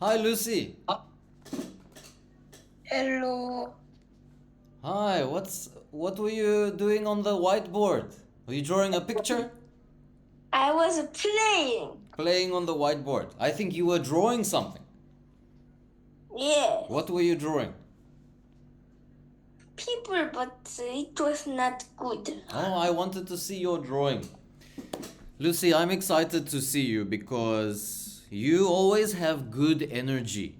Hi, Lucy. Hello. Hi, what were you doing on the whiteboard? Were you drawing a picture? I was playing. Playing on the whiteboard. I think you were drawing something. Yes. What were you drawing? People, but it was not good. Oh, I wanted to see your drawing. Lucy, I'm excited to see you because you always have good energy.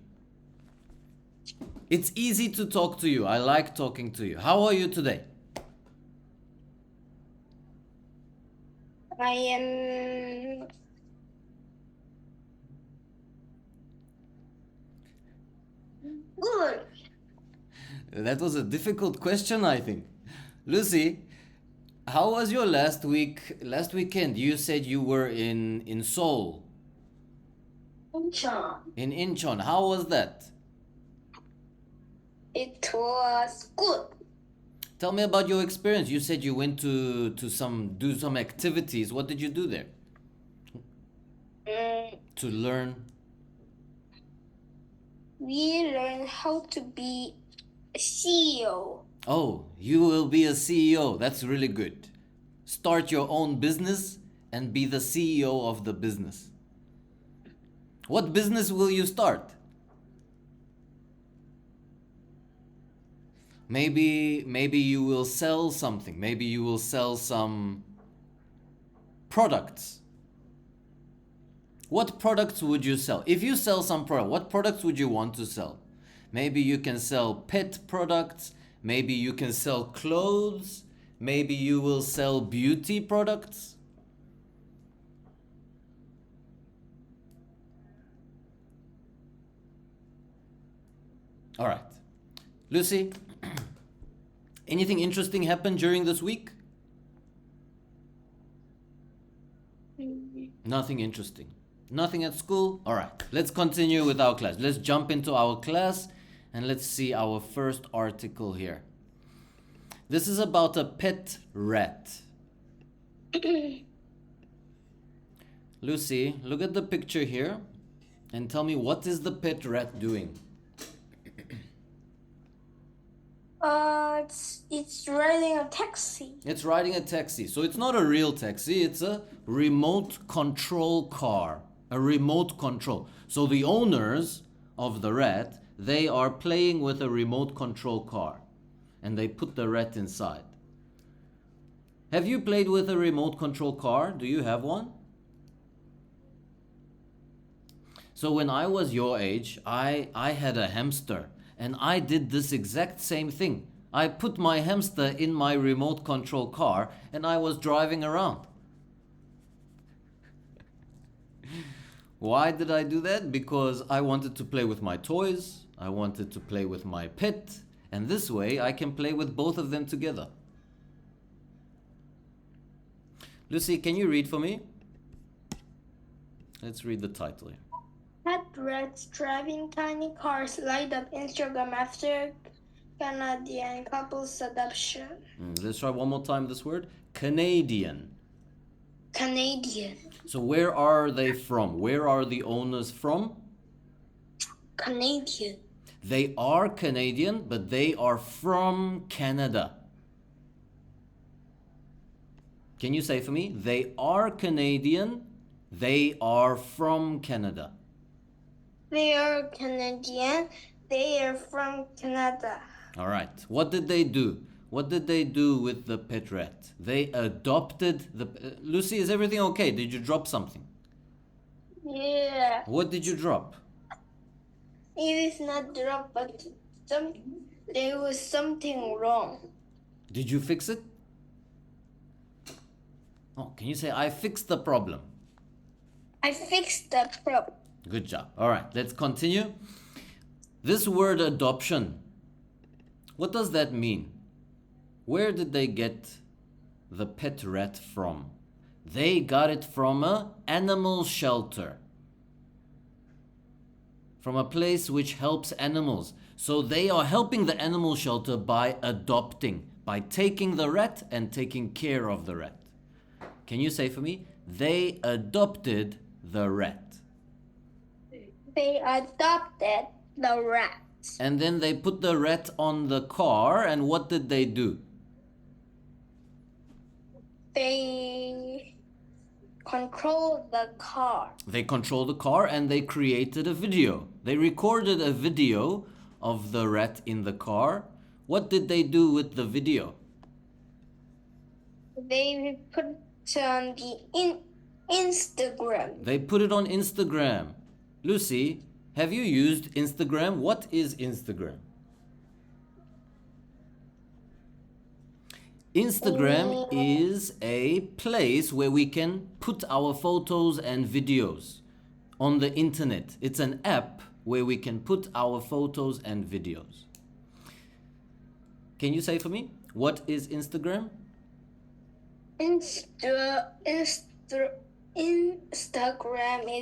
It's easy to talk to you. I like talking to you. How are you today? I am good. That was a difficult question, I think. Lucy, how was your last weekend? You said you were in Seoul, John. in Incheon. How was that? It was good. Tell me about your experience. You said you went to some activities. What did you do there? To learn. We learned how to be a CEO. Oh, you will be a CEO. That's really good. Start your own business and be the CEO of the business. What business will you start? Maybe you will sell something. Maybe you will sell some products. What products would you sell? If you sell some product, what products would you want to sell? Maybe you can sell pet products, maybe you can sell clothes, maybe you will sell beauty products. All right. Lucy, anything interesting happened during this week? Nothing interesting. Nothing at school? All right. Let's continue with our class. Let's jump into our class and let's see our first article here. This is about a pet rat. Lucy, look at the picture here and tell me, what is the pet rat doing? It's riding a taxi. It's riding a taxi. So it's not a real taxi, it's a remote control car. A remote control. So the owners of the rat, they are playing with a remote control car and they put the rat inside. Have you played with a remote control car? Do you have one? So when I was your age, I had a hamster and I did this exact same thing. I put my hamster in my remote control car and I was driving around. Why did I do that? Because I wanted to play with my toys, I wanted to play with my pet, and this way I can play with both of them together. Lucy, can you read for me? Let's read the title here. Pet rats driving tiny cars light up Instagram after Canadian couple's adoption. Let's try one more time this word. Canadian. Canadian. So where are they from? Where are the owners from? Canadian. They are Canadian, but they are from Canada. Can you say for me? They are Canadian, they are from Canada. They are Canadian. They are from Canada. All right. What did they do? What did they do with the pet rat? They adopted the. Lucy, is everything okay? Did you drop something? Yeah. What did you drop? It is not drop, but there was something wrong. Did you fix it? Oh, can you say, I fixed the problem? I fixed the problem. Good job. All right, let's continue. This word adoption, what does that mean? Where did they get the pet rat from? They got it from an animal shelter. From a place which helps animals. So they are helping the animal shelter by adopting, by taking the rat and taking care of the rat. Can you say for me? They adopted the rat. They adopted the rat. And then they put the rat on the car, and what did they do? They controlled the car. They controlled the car and they created a video. They recorded a video of the rat in the car. What did they do with the video? They put on the Instagram. They put it on Instagram. Lucy, have you used Instagram? What is Instagram? Instagram is a place where we can put our photos and videos on the internet. It's an app where we can put our photos and videos. Can you say for me, what is Instagram? Instagram is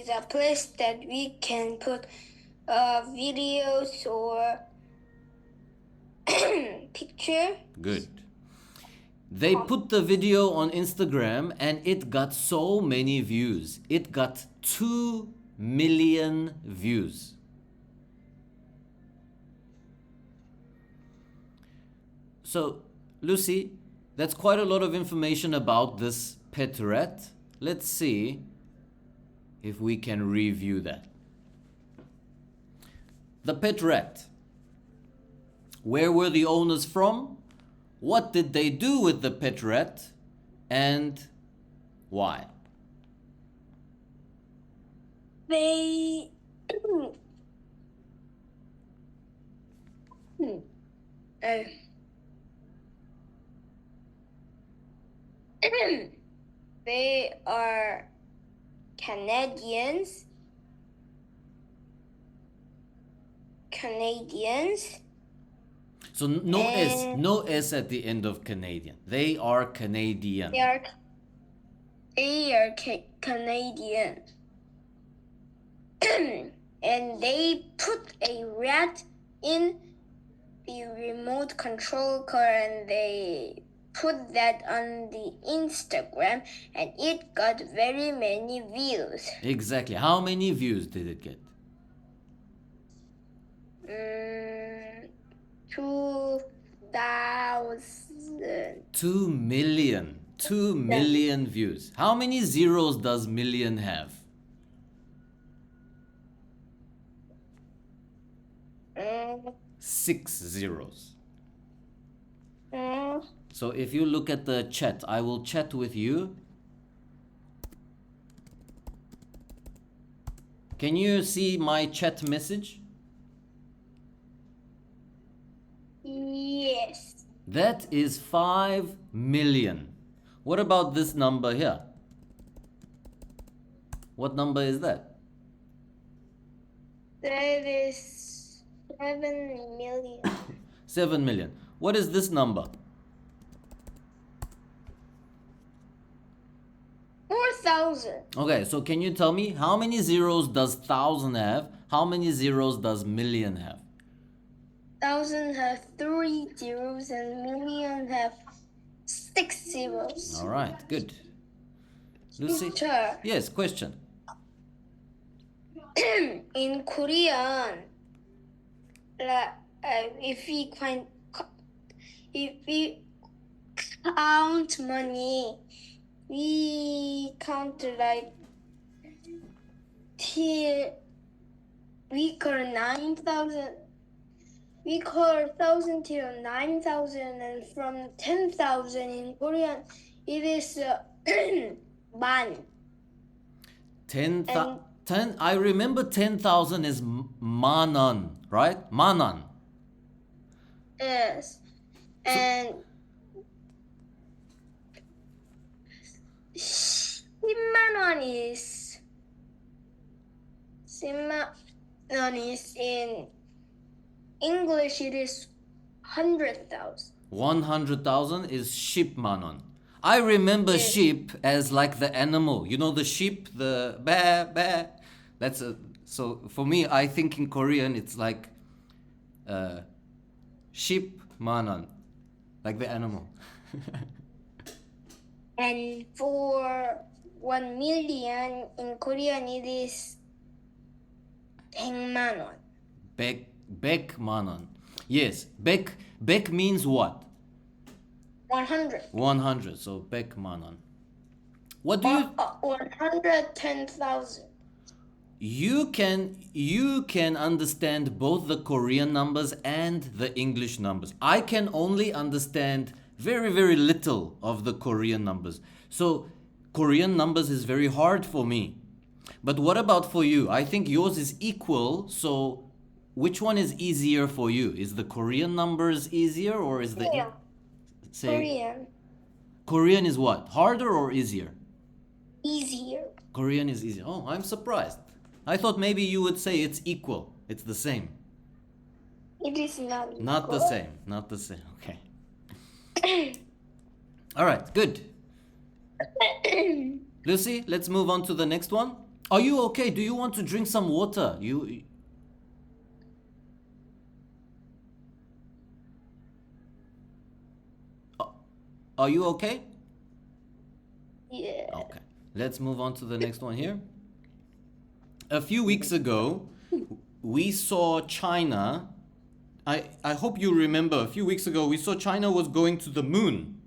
a place that we can put videos or picture. Good. They put the video on Instagram and it got so many views. It got 2 million views. So, Lucy, that's quite a lot of information about this pet rat. Let's see if we can review that. The pet rat. Where were the owners from? What did they do with the pet rat? And why? They they are Canadians. So no S at the end of Canadian. They are Canadian. They are Canadian. And they put a rat in the remote control car and they put that on the Instagram and it got very many views. Exactly. How many views did it get? 2,000. 2 million. 2 million views. How many zeros does million have? 6 zeros. So if you look at the chat, I will chat with you. Can you see my chat message? Yes. That is 5 million. What about this number here? What number is that? That is 7 million. 7 million. What is this number? 4,000. Okay, so can you tell me how many zeros does 1,000 have? How many zeros does million have? 1,000 have 3 zeros and million have 6 zeros. All right, good. Lucy? Teacher, Yes, question. in Korean, if we count money, we count like till we call 9,000. We call 1,000 till 9,000, and from 10,000 in Korean, it is man. 10, I remember 10,000 is manan, right? Manan. Yes, and 10만 원 is in English. It is 100,000. 100,000 is sheep manan. I remember sheep as like the animal. You know the sheep, the ba ba. That's a, so for me, I think in Korean it's like sheep manan, like the animal. And for 1 million in Korean, it is 100만 원. 100만 원. Yes, 100 means what? 100. 100. So 100만 원. What do you 110,000. you can understand both the Korean numbers and the English numbers. I can only understand very, very little of the Korean numbers. So Korean numbers is very hard for me. But what about for you? I think yours is equal. So which one is easier for you? Is the Korean numbers easier or is the Korean. say Korean. Korean is what? Harder or easier? Easier. Korean is easier. Oh, I'm surprised. I thought maybe you would say it's equal. It's the same. It is not. Not the same. Not the same. Okay. All right, good. Lucy, let's move on to the next one. Are you okay? Do you want to drink some water? Are you okay? Yeah. Okay. Let's move on to the next one here. A few weeks ago, we saw China. I hope you remember, a few weeks ago, we saw China was going to the moon.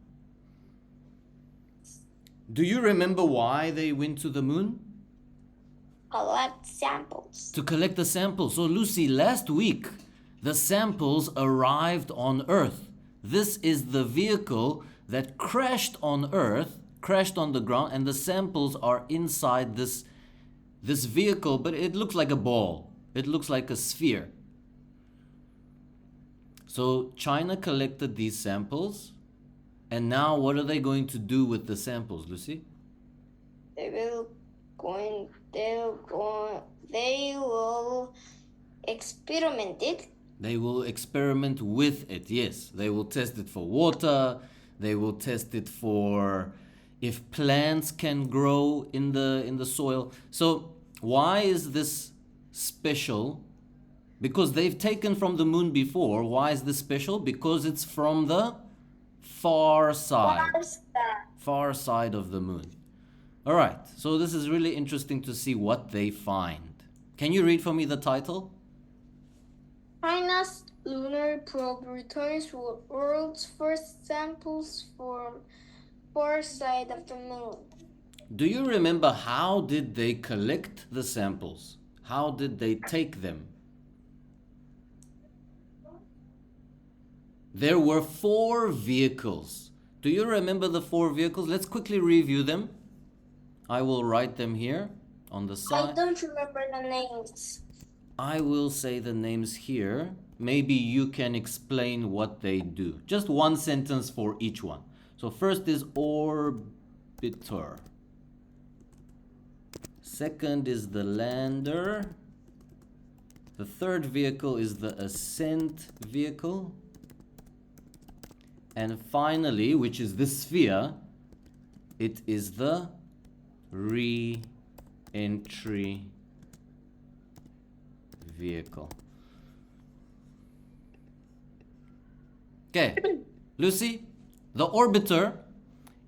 Do you remember why they went to the moon? Collect samples. To collect the samples. So, Lucy, last week, the samples arrived on Earth. This is the vehicle that crashed on Earth, crashed on the ground, and the samples are inside this vehicle, but it looks like a ball. It looks like a sphere. So China collected these samples, and now what are they going to do with the samples, Lucy? They will experiment it. They will experiment with it, yes. They will test it for water. They will test it for if plants can grow in the soil. So why is this special? Because they've taken from the moon before. Why is this special? Because it's from the far side. Far side of the moon. All right. So this is really interesting to see what they find. Can you read for me the title? China's lunar probe returns world's first samples from far side of the moon. Do you remember how did they collect the samples? How did they take them? There were 4 vehicles. Do you remember the 4 vehicles? Let's quickly review them. I will write them here on the I side. don't remember the names. I will say the names here. Maybe you can explain what they do. Just one sentence for each one. So first is orbiter. Second is the lander. The third vehicle is the ascent vehicle. And finally, which is the sphere, it is the re-entry vehicle. Okay, Lucy, the orbiter,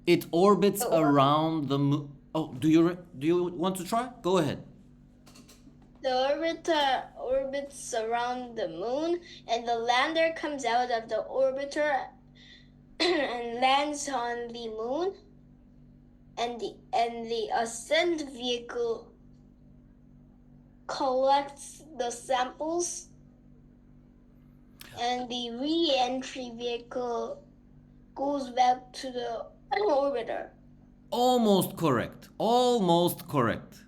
it orbits around the moon. Oh, do you want to try? Go ahead. The orbiter orbits around the moon, and the lander comes out of the orbiter and lands on the moon. And the ascent vehicle collects the samples, and the re-entry vehicle goes back to the orbiter. Almost correct. Almost correct.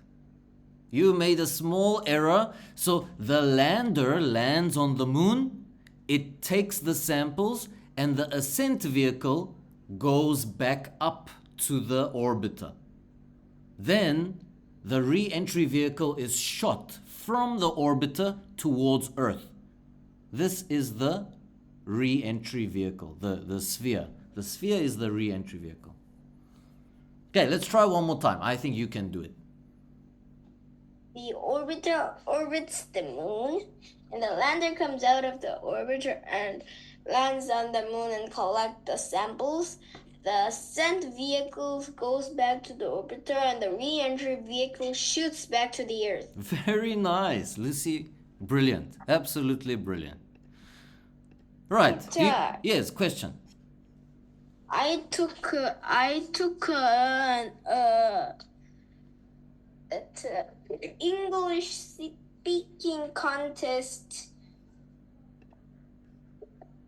You made a small error. So the lander lands on the moon, it takes the samples, and the ascent vehicle goes back up to the orbiter. Then the re-entry vehicle is shot from the orbiter towards Earth. This is the re-entry vehicle, the sphere. The sphere is the re-entry vehicle. Okay, let's try one more time. I think you can do it. The orbiter orbits the moon, and the lander comes out of the orbiter and lands on the moon and collects the samples. the ascent vehicle goes back to the orbiter and the re-entry vehicle shoots back to the Earth. Very nice, Lucy. Brilliant. Absolutely brilliant. Right. Yes, question. I took English speaking contest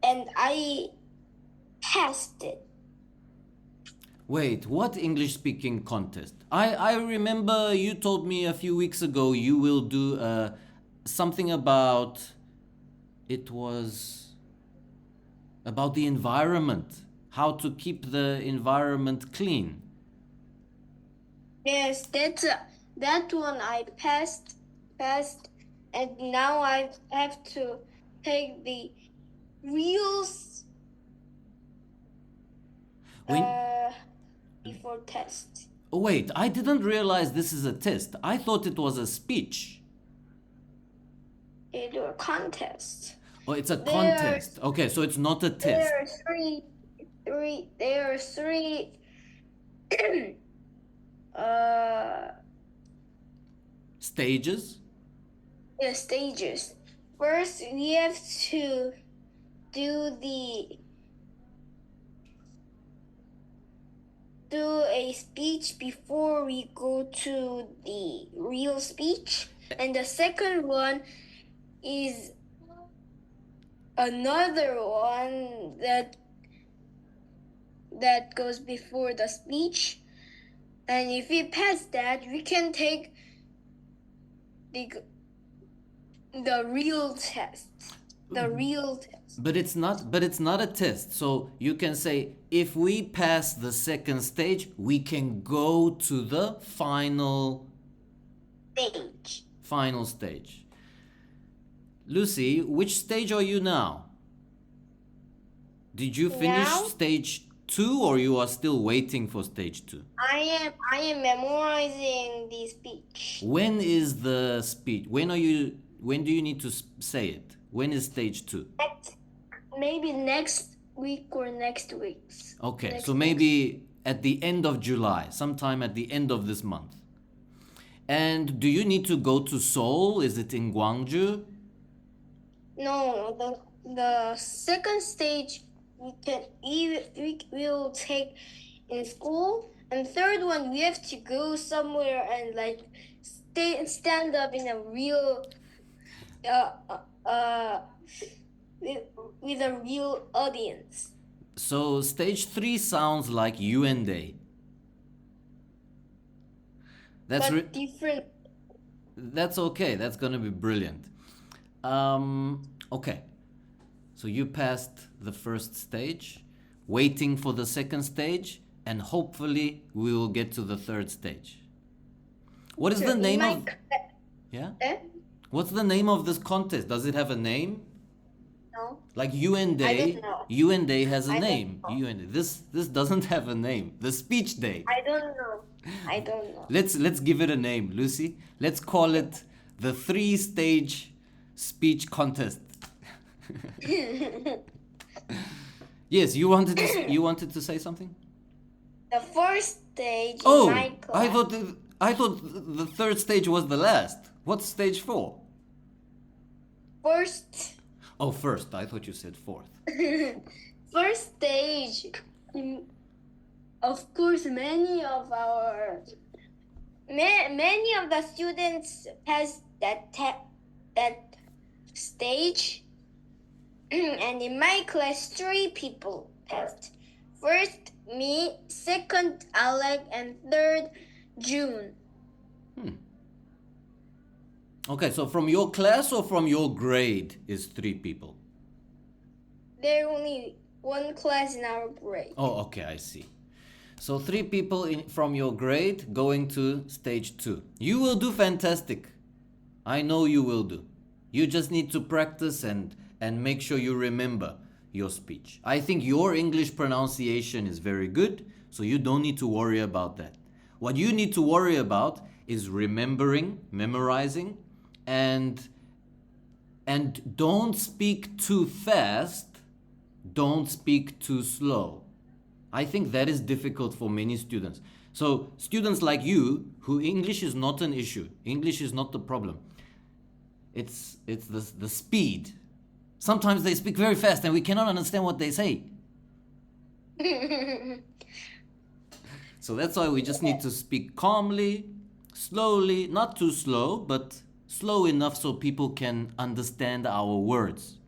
and I passed it. Wait, what English speaking contest? I remember you told me a few weeks ago you will do something about, it was about the environment, how to keep the environment clean. Yes, that one I passed, and now I have to take the reels before test. Oh, wait, I didn't realize this is a test. I thought it was a speech. It's a contest. Oh, it's a contest. Okay, so it's not a test. There are three stages? Yeah, stages. First, we have to do a speech before we go to the real speech. And the second one is another one that goes before the speech. And if we pass that, we can take the real test. The real test. But it's not a test. So you can say if we pass the second stage, we can go to the final stage. Lucy, which stage are you now? Did you finish stage 2 or you are still waiting for stage 2? I am memorizing the speech. When is the speech? When do you need to say it? When is stage 2? Maybe next week or next week's. Okay, so maybe at the end of July, sometime at the end of this month. And do you need to go to Seoul? Is it in Gwangju? No, the second stage we will take in school, and third one we have to go somewhere and like stand up in a real with a real audience. So stage 3 sounds like UNDA. That's different. That's okay. That's gonna be brilliant. Okay. So you passed the first stage, waiting for the second stage, and hopefully we will get to the third stage. What is the name of? Yeah. What's the name of this contest? Does it have a name? No. Like UNDA. I don't know. UNDA has a name. UNDA. This doesn't have a name. The speech day. I don't know. Let's give it a name, Lucy. Let's call it the 3-stage speech contest. Yes, you wanted to say something? The first stage. Oh, in my class. I thought the third stage was the last. What's stage 4? First. Oh, first. I thought you said fourth. First stage. Of course, many of the students pass that stage, and in my class, 3 people passed. First, me. Second, Alec, and third, June. Okay, so from your class or from your grade is 3 people? There's only one class in our grade. Oh, okay, I see. So 3 people from your grade going to stage 2. You will do fantastic. I know you will do. You just need to practice and make sure you remember your speech. I think your English pronunciation is very good, so you don't need to worry about that. What you need to worry about is remembering, memorizing, and don't speak too fast, don't speak too slow. I think that is difficult for many students. So students like you, who English is not an issue, English is not the problem. It's the speed. Sometimes they speak very fast and we cannot understand what they say. So that's why we just need to speak calmly, slowly, not too slow, but slow enough so people can understand our words.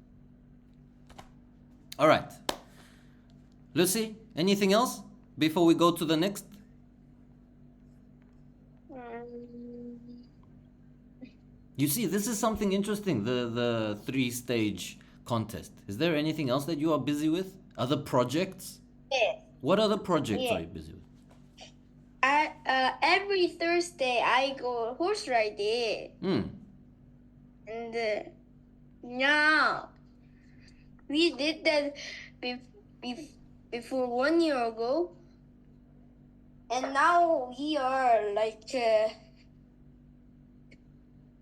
All right. Lucy, anything else before we go to the next? You see, this is something interesting, the three-stage contest. Is there anything else that you are busy with? Other projects? Yes. What other projects Yeah. are you busy with? Every Thursday I go horse riding, Hmm. and now we did that before 1 year ago, and now we are like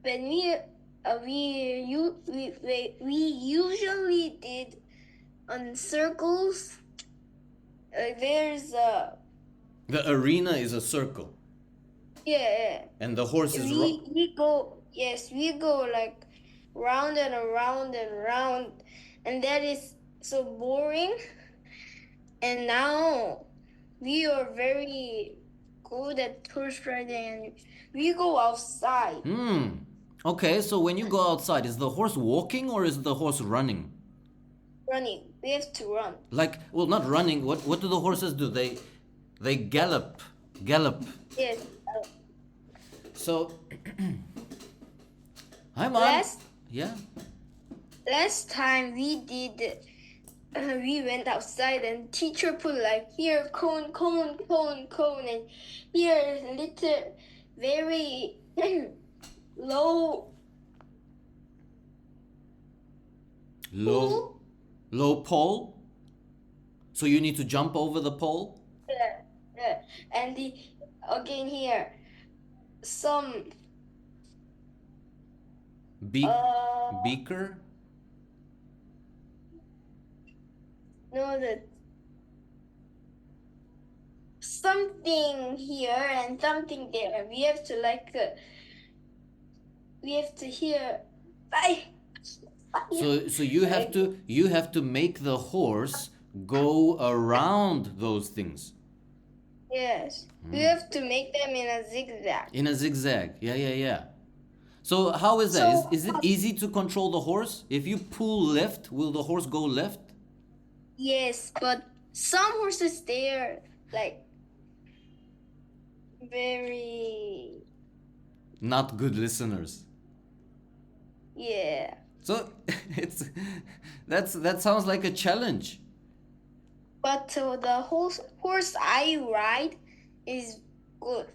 when we usually did on circles. There's The arena is a circle, yeah. and the horse is We go like round and around and round, and that is so boring. And now we are very good at horse riding, and we go outside Okay, so when you go outside, is the horse walking or is the horse running? running. We have to run. Like, well, not running. What do the horses do? They gallop. Yes. So Hi, Mom. Yeah. Last time we did, we went outside and teacher put like here cone, and here little very low pool. Low pole. So you need to jump over the pole. And again here some Beaker. no, that something here and something there. We have to like we have to hear So you have to make the horse go around those things yes. We have to make them in a zigzag. in a zigzag. Yeah. So how is that? So- Is it easy to control the horse? If you pull left, will the horse go left? Yes, but some horses they're like very Not good listeners. yeah. So that sounds like a challenge. But the horse I ride is good.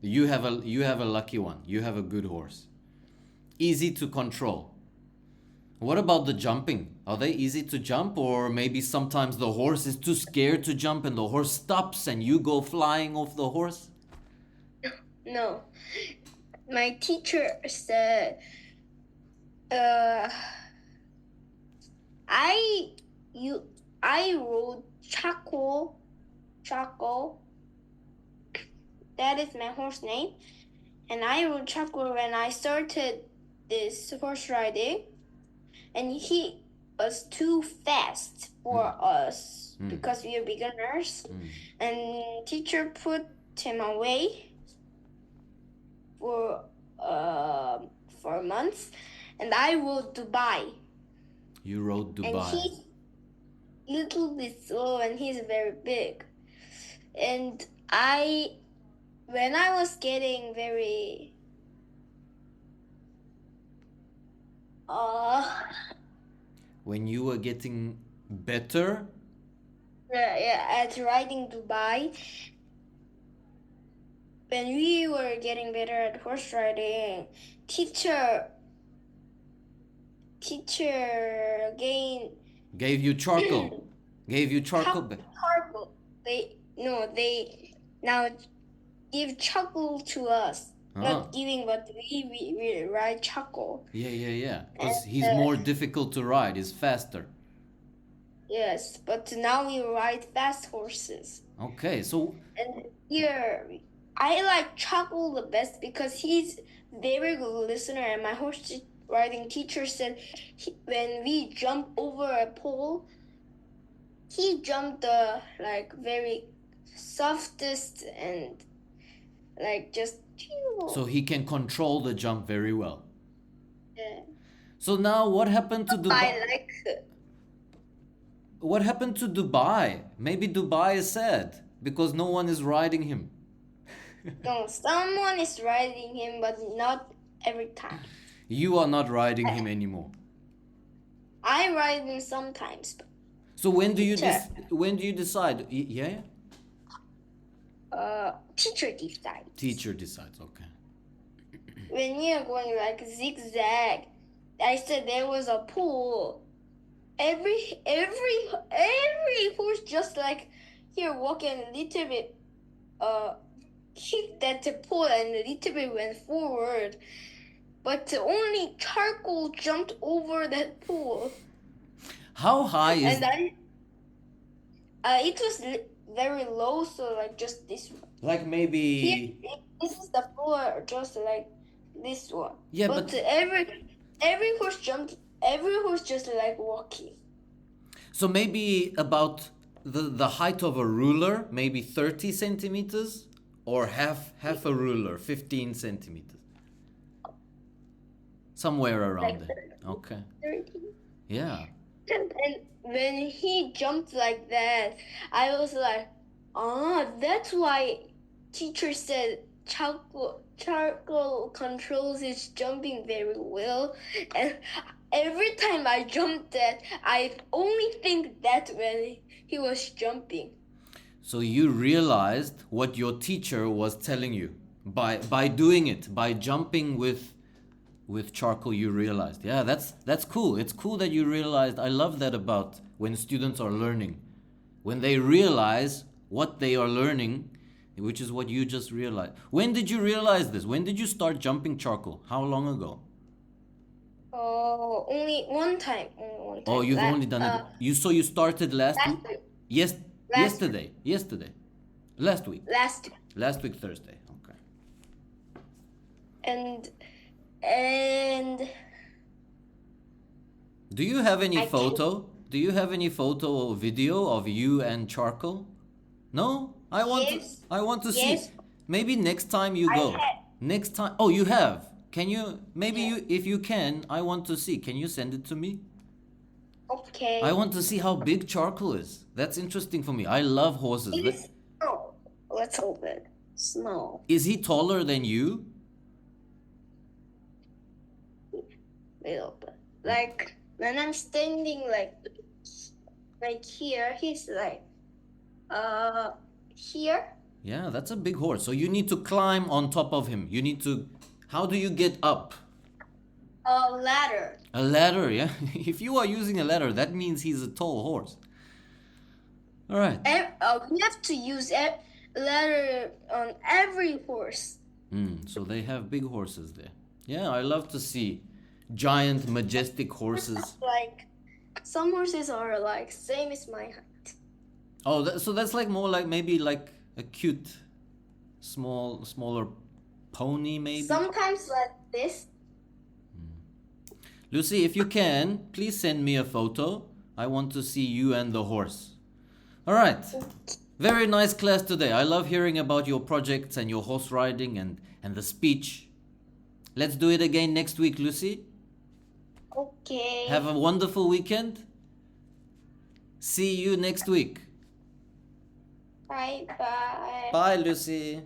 You have a lucky one. You have a good horse. Easy to control. What about the jumping? Are they easy to jump, or maybe sometimes the horse is too scared to jump and the horse stops and you go flying off the horse? No. My teacher said I rode Chaco. That is my horse name. And I rode Chaco when I started this horse riding. And he was too fast for us because we are beginners. And teacher put him away for months. And I rode Dubai. You rode And Dubai. he's little bit slow and he's very big. And when I was getting very When you were getting better, at riding Dubai, when we were getting better at horse riding, teacher again gave you charcoal. Gave you charcoal. charcoal. They now give charcoal to us. Not giving, but we ride charcoal. Yeah. Because he's more difficult to ride. He's faster. Yes, but now we ride fast horses. Okay, so And here, I like Choco the best because he's very good listener. And my horse riding teacher said when we jump over a pole, he jumped the like very softest and like just. so he can control the jump very well. Yeah. So now what happened to I Dubai? like it. What happened to Dubai? Maybe Dubai is sad because no one is riding him. No, someone is riding him, but not every time. You are not riding him anymore. I ride him sometimes. So when do you Teacher. when do you decide? Yeah? Teacher decides. Teacher decides. Okay. When you're going like zigzag, I said there was a pool. Every horse just like here walking a little bit kicked at the pool and a little bit went forward. But only Charcoal jumped over that pool. How high is And it was very low, so like just this one. like Here, maybe this is the floor, just like this one. yeah, But but every horse jumped. Every horse just like walking. so maybe about the height of a ruler, maybe 30 centimeters, or half a ruler, 15 centimeters, somewhere around Like there. Okay. 30. Yeah. And when he jumped like that, I was like, that's why teacher said Charcoal controls his jumping very well. And every time I jumped that, I only think that when he was jumping. So you realized what your teacher was telling you by doing it, by jumping with Charcoal. You realized, yeah, that's cool. It's cool that you realized. I love that about when students are learning, when they realize what they are learning, which is what you just realized. When did you realize this? When did you start jumping Charcoal? How long ago? Oh, only one time. Oh, you've only done it. You started last Last week? week. Yes, Last yesterday, last week, Last week. Thursday. Okay. And Do you have any I photo? Do you have any photo or video of you and Charcoal? No? Yes. I want to see. Yes. Maybe next time you I go. have. Next time. Oh, you have. Can you maybe Yeah. you if you can, I want to see. Can you send it to me? Okay. I want to see how big Charcoal is. That's interesting for me. I love horses. It is snow. Let's open snow. Is he taller than you? Little bit. Like when I'm standing like here, he's like here. Yeah, that's a big horse. So you need to climb on top of him. You need to. How do you get up? A ladder. A ladder, yeah? If you are using a ladder, that means he's a tall horse. All right. We have to use a ladder on every horse. So they have big horses there. Yeah, I love to see giant, majestic horses. Like some horses are like same as my height. Oh, so that's like more like maybe like a cute, smaller pony, maybe. Sometimes like this. Lucy, if you can, please send me a photo. I want to see you and the horse. All right. Very nice class today. I love hearing about your projects and your horse riding and the speech. Let's do it again next week, Lucy. Okay. Have a wonderful weekend. See you next week. Bye bye. Bye, Lucy.